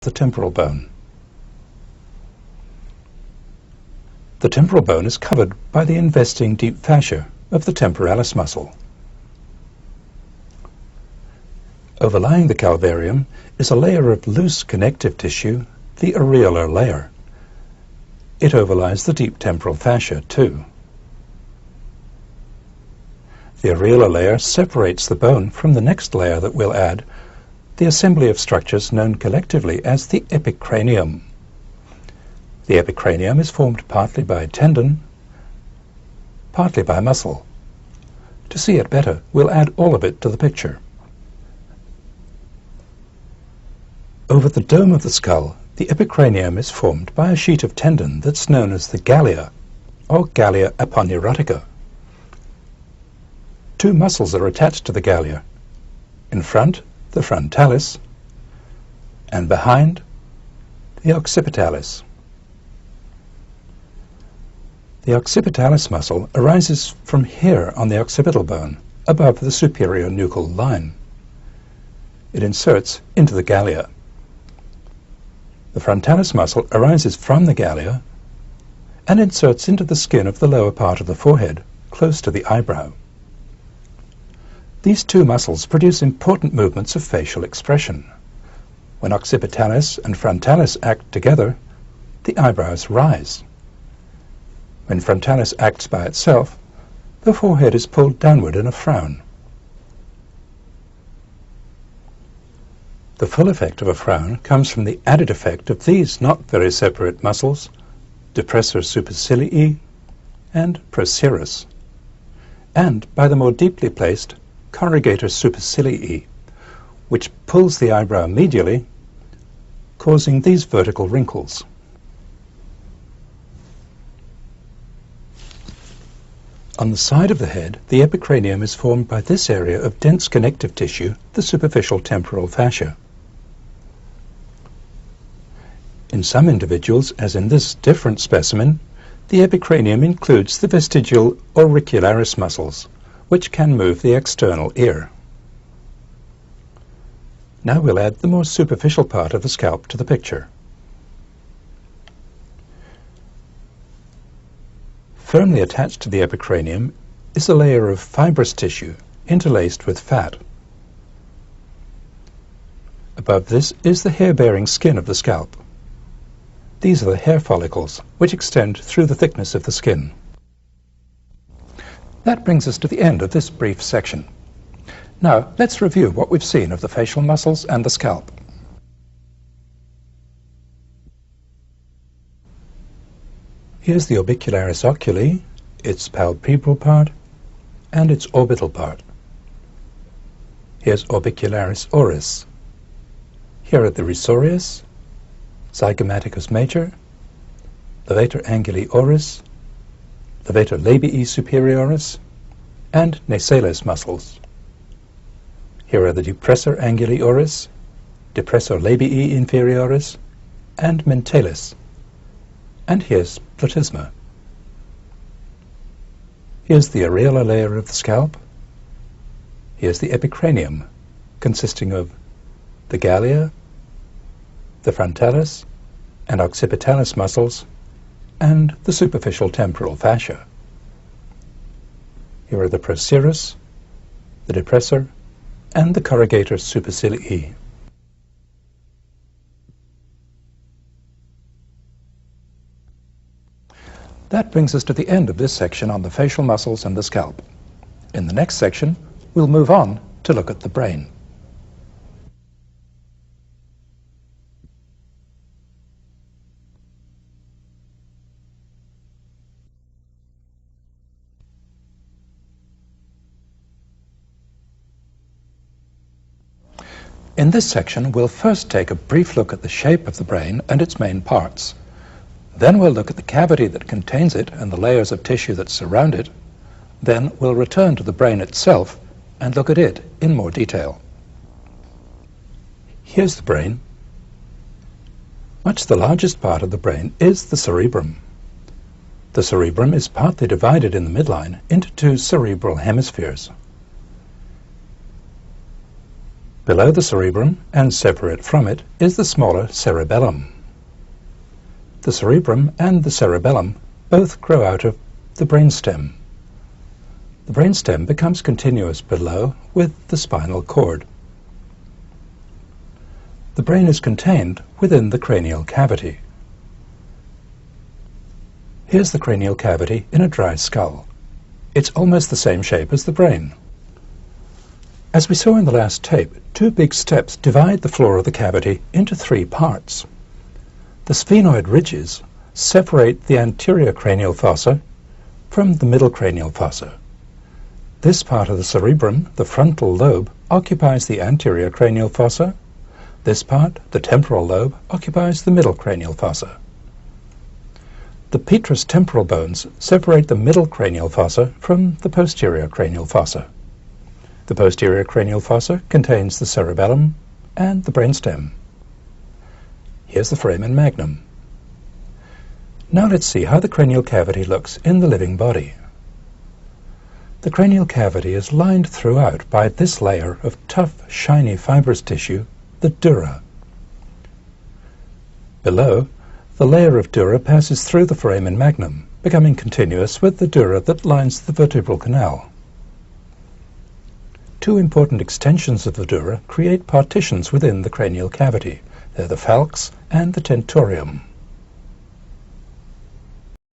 the temporal bone. The temporal bone is covered by the investing deep fascia of the temporalis muscle. Overlying the calvarium is a layer of loose connective tissue, the areolar layer. It overlies the deep temporal fascia too. The areolar layer separates the bone from the next layer that we'll add, the assembly of structures known collectively as the epicranium. The epicranium is formed partly by tendon, partly by muscle. To see it better, we'll add all of it to the picture. Over the dome of the skull, the epicranium is formed by a sheet of tendon that's known as the galea, or galea aponeurotica. Two muscles are attached to the galea. In front, the frontalis, and behind, the occipitalis. The occipitalis muscle arises from here on the occipital bone, above the superior nuchal line. It inserts into the galea. The frontalis muscle arises from the galea and inserts into the skin of the lower part of the forehead, close to the eyebrow. These two muscles produce important movements of facial expression. When occipitalis and frontalis act together, the eyebrows rise. When frontalis acts by itself, the forehead is pulled downward in a frown. The full effect of a frown comes from the added effect of these not very separate muscles, depressor supercilii and procerus, and by the more deeply placed corrugator supercilii, which pulls the eyebrow medially, causing these vertical wrinkles. On the side of the head, the epicranium is formed by this area of dense connective tissue, the superficial temporal fascia. In some individuals, as in this different specimen, the epicranium includes the vestigial auricularis muscles, which can move the external ear. Now we'll add the more superficial part of the scalp to the picture. Firmly attached to the epicranium is a layer of fibrous tissue interlaced with fat. Above this is the hair-bearing skin of the scalp. These are the hair follicles, which extend through the thickness of the skin. That brings us to the end of this brief section. Now, let's review what we've seen of the facial muscles and the scalp. Here's the orbicularis oculi, its palpebral part, and its orbital part. Here's orbicularis oris. Here are the risorius, zygomaticus major, levator anguli oris, levator labii superioris, and nasalis muscles. Here are the depressor anguli oris, depressor labii inferioris, and mentalis. And here's platysma. Here's the areolar layer of the scalp. Here's the epicranium, consisting of the galea, the frontalis and occipitalis muscles, and the superficial temporal fascia. Here are the procerus, the depressor, and the corrugator supercilii. That brings us to the end of this section on the facial muscles and the scalp. In the next section, we'll move on to look at the brain. In this section, we'll first take a brief look at the shape of the brain and its main parts. Then we'll look at the cavity that contains it and the layers of tissue that surround it. Then we'll return to the brain itself and look at it in more detail. Here's the brain. Much the largest part of the brain is the cerebrum. The cerebrum is partly divided in the midline into two cerebral hemispheres. Below the cerebrum, and separate from it, is the smaller cerebellum. The cerebrum and the cerebellum both grow out of the brainstem. The brainstem becomes continuous below with the spinal cord. The brain is contained within the cranial cavity. Here's the cranial cavity in a dry skull. It's almost the same shape as the brain. As we saw in the last tape, two big steps divide the floor of the cavity into three parts. The sphenoid ridges separate the anterior cranial fossa from the middle cranial fossa. This part of the cerebrum, the frontal lobe, occupies the anterior cranial fossa. This part, the temporal lobe, occupies the middle cranial fossa. The petrous temporal bones separate the middle cranial fossa from the posterior cranial fossa. The posterior cranial fossa contains the cerebellum and the brainstem. Here's the foramen magnum. Now let's see how the cranial cavity looks in the living body. The cranial cavity is lined throughout by this layer of tough, shiny fibrous tissue, the dura. Below, the layer of dura passes through the foramen magnum, becoming continuous with the dura that lines the vertebral canal. Two important extensions of the dura create partitions within the cranial cavity. They're the falx and the tentorium.